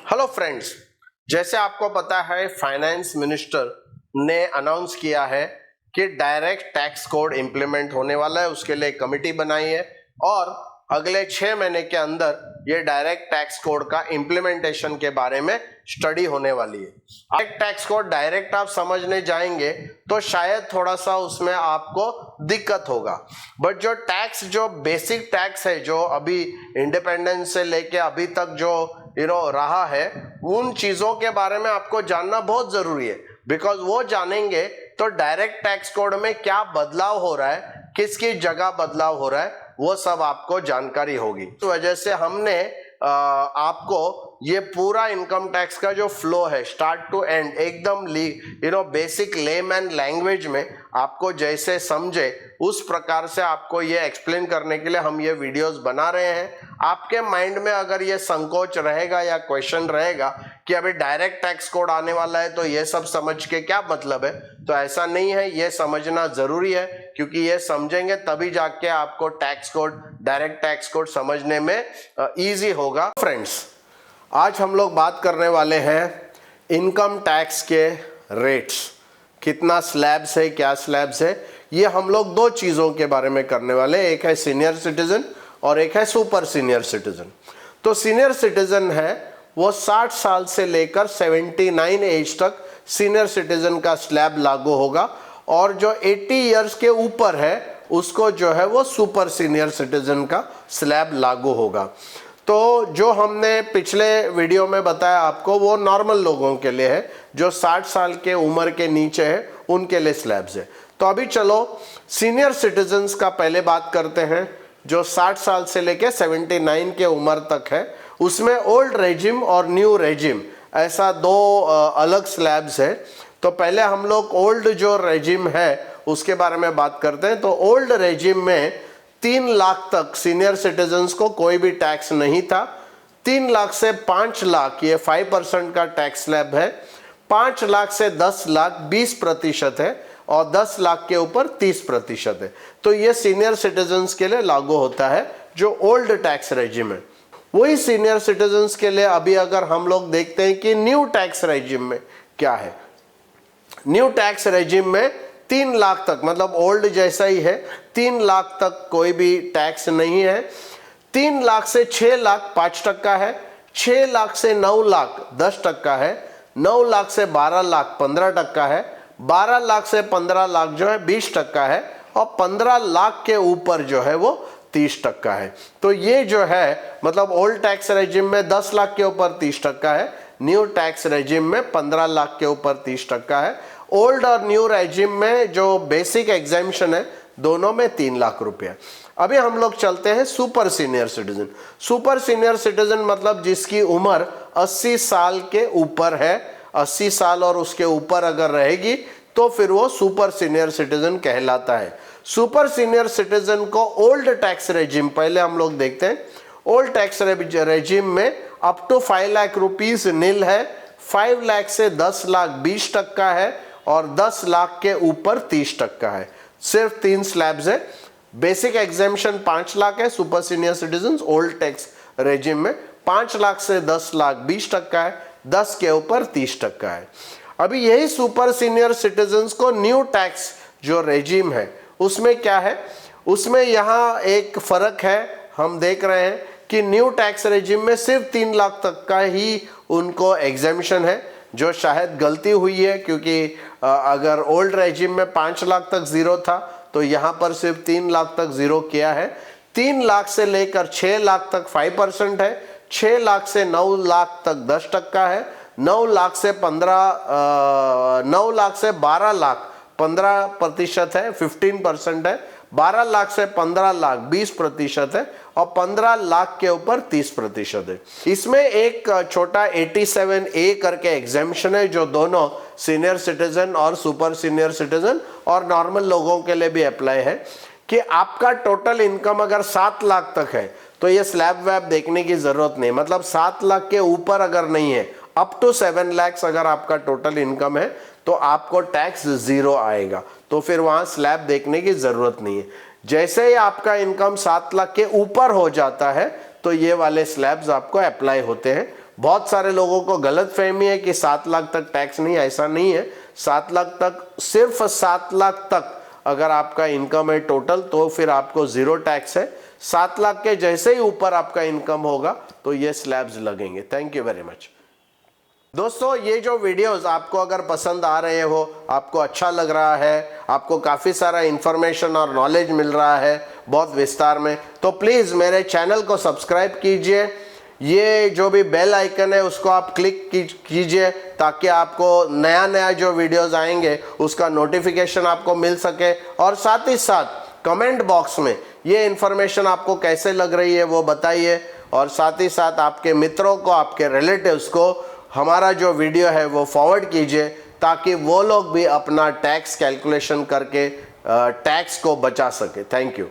Hello friends, जैसे आपको पता है फाइनेंस मिनिस्टर ने अनाउंस किया है कि डायरेक्ट टैक्स कोड इंप्लीमेंट होने वाला है। उसके लिए कमेटी बनाई है और अगले 6 महीने के अंदर ये डायरेक्ट टैक्स कोड का इंप्लीमेंटेशन के बारे में स्टडी होने वाली है। डायरेक्ट टैक्स कोड डायरेक्ट आप समझने जाएंगे तो शायद थोड़ा सा उसमें आपको दिक्कत होगा, बट जो बेसिक टैक्स है, जो अभी इंडिपेंडेंस से लेके अभी तक जो रहा है, उन चीजों के बारे में आपको जानना बहुत जरूरी है। बिकॉज वो जानेंगे तो डायरेक्ट टैक्स कोड में क्या बदलाव हो रहा है, किसकी जगह बदलाव हो रहा है, वो सब आपको जानकारी होगी। तो वजह से हमने आपको ये पूरा इनकम टैक्स का जो फ्लो है स्टार्ट टू एंड एकदम बेसिक लेमैन लैंग्वेज में आपको जैसे समझे उस प्रकार से आपको ये एक्सप्लेन करने के लिए हम ये वीडियोस बना रहे हैं। आपके माइंड में अगर ये संकोच रहेगा या क्वेश्चन रहेगा कि अभी डायरेक्ट टैक्स कोड आने वाला है तो ये सब समझ के क्या मतलब है, तो ऐसा नहीं है। ये समझना जरूरी है क्योंकि ये समझेंगे तभी जाके आपको tax code, direct tax code समझने में इजी होगा। फ्रेंड्स, आज हम लोग बात करने वाले हैं इनकम टैक्स के रेट्स, कितना स्लैब्स है, क्या स्लैब्स है। ये हम लोग दो चीज़ों के बारे में करने वाले हैं, एक है सीनियर सिटीजन और एक है सुपर सीनियर सिटीजन। तो सीनियर सिटीजन है वो 60 साल से लेकर 79 एज तक सीनियर सिटीजन का स्लैब लागू होगा, और जो 80 इयर्स के ऊपर है उसको जो है वो सुपर सीनियर सिटीजन का स्लैब लागू होगा। तो जो हमने पिछले वीडियो में बताया आपको वो नॉर्मल लोगों के लिए है, जो 60 साल के उम्र के नीचे है उनके लिए स्लैब्स है। तो अभी चलो सीनियर सिटीजन्स का पहले बात करते हैं, जो 60 साल से लेके 79 के उम्र तक है। उसमें ओल्ड रेजिम और न्यू रेजिम ऐसा दो अलग स्लैब्स है। तो पहले हम लोग ओल्ड जो रेजिम है उसके बारे में बात करते हैं। तो ओल्ड रेजिम में 3 लाख तक सीनियर सिटीजन्स को कोई भी टैक्स नहीं था। 3 लाख से 5 लाख ये 5% का टैक्स स्लैब है। 5 लाख से 10 लाख 20% है और 10 लाख के ऊपर 30% है। तो ये सीनियर सिटीजन्स के लिए लागू होता है जो ओल्ड टैक्स रेजिम है। वही सीनियर सिटीजन्स के लिए अभी अगर हम लोग देखते हैं कि न्यू टैक्स रेजिम में क्या है। न्यू टैक्स रेजिम में 3 लाख तक, मतलब ओल्ड जैसा ही है, 3 लाख तक कोई भी टैक्स नहीं है। 3 लाख से 6 लाख 5% है। 6 लाख से 9 लाख 10% है। 9 लाख से 12 लाख 15% है। 12 लाख से 15 लाख जो है 20% है और 15 लाख के ऊपर जो है वो 30% है। तो ये जो है मतलब ओल्ड टैक्स रेजिम में 10 लाख के ऊपर 30% है, न्यू टैक्स रेजिम में 15 लाख के ऊपर 30% है। ओल्ड और न्यू रेजिम में जो बेसिक एग्जेम्पशन है दोनों में 3 लाख रुपया। अभी हम लोग चलते हैं super senior citizen. Super senior citizen मतलब जिसकी उम्र 80 साल के ऊपर है, 80 साल और उसके ऊपर अगर रहेगी तो फिर वो सुपर सीनियर सिटीजन कहलाता है। सुपर सीनियर सिटीजन को ओल्ड टैक्स रेजिम पहले हम लोग देखते हैं। ओल्ड टैक्स रेजिम में अप टू 5 लाख रुपीज नील है। 5 लाख से 10 लाख 20% है और 10 लाख के ऊपर 30% है। सिर्फ 3 स्लैब्स है। बेसिक एग्जेम्पशन 5 लाख है super senior citizen old tax regime में। 5 लाख से 10 लाख 20% है, 10 के ऊपर 30% है। अभी यही सुपर सीनियर सिटीजन्स को न्यू टैक्स जो रेजिम है उसमें क्या है, उसमें यहाँ एक फर्क है। हम देख रहे हैं कि न्यू टैक्स रेजिम में सिर्फ 3 लाख तक का ही उनको एग्जेम्पशन है, जो शायद गलती हुई है क्योंकि अगर ओल्ड रेजिम में 5 लाख तक जीरो था तो यहाँ पर सिर्फ 3 लाख तक जीरो किया है। 3 लाख से लेकर 6 लाख तक 5% है। 6 लाख से 9 लाख तक 10% है। 9 लाख से 12 लाख 15% है, 15% है। 12 लाख से 15 लाख 20% है और 15 लाख के ऊपर 30% है। इसमें एक छोटा 87A करके एग्जेम्पशन है जो दोनों सीनियर सिटीजन और सुपर सीनियर सिटीजन और नॉर्मल लोगों के लिए भी अप्लाई है कि आपका टोटल इनकम अगर 7 लाख तक है तो ये स्लैब वैब देखने की जरूरत नहीं। मतलब 7 लाख के ऊपर अगर नहीं है, अप टू 7 लाख अगर आपका टोटल इनकम है तो आपको टैक्स 0 आएगा, तो फिर वहां स्लैब देखने की जरूरत नहीं है। जैसे ही आपका इनकम 7 लाख के ऊपर हो जाता है तो ये वाले स्लैब्स आपको अप्लाई होते हैं। बहुत सारे लोगों को गलत फहमी है कि 7 लाख तक टैक्स नहीं, ऐसा नहीं है। 7 लाख तक, सिर्फ 7 लाख तक अगर आपका इनकम है टोटल तो फिर आपको जीरो टैक्स है। 7 लाख के जैसे ही ऊपर आपका इनकम होगा तो ये स्लैब्स लगेंगे। Thank you very much. दोस्तों, ये जो वीडियोस आपको अगर पसंद आ रहे हो, आपको अच्छा लग रहा है, आपको काफ़ी सारा इंफॉर्मेशन और नॉलेज मिल रहा है बहुत विस्तार में, तो प्लीज़ मेरे चैनल को सब्सक्राइब कीजिए। ये जो भी बेल आइकन है उसको आप क्लिक कीजिए ताकि आपको नया नया जो वीडियोस आएंगे उसका नोटिफिकेशन आपको मिल सके। और साथ ही साथ कमेंट बॉक्स में ये इन्फॉर्मेशन आपको कैसे लग रही है वो बताइए। और साथ ही साथ आपके मित्रों को, आपके रिलेटिव्स को हमारा जो वीडियो है वो फॉरवर्ड कीजिए ताकि वो लोग भी अपना टैक्स कैलकुलेशन करके टैक्स को बचा सके। Thank you.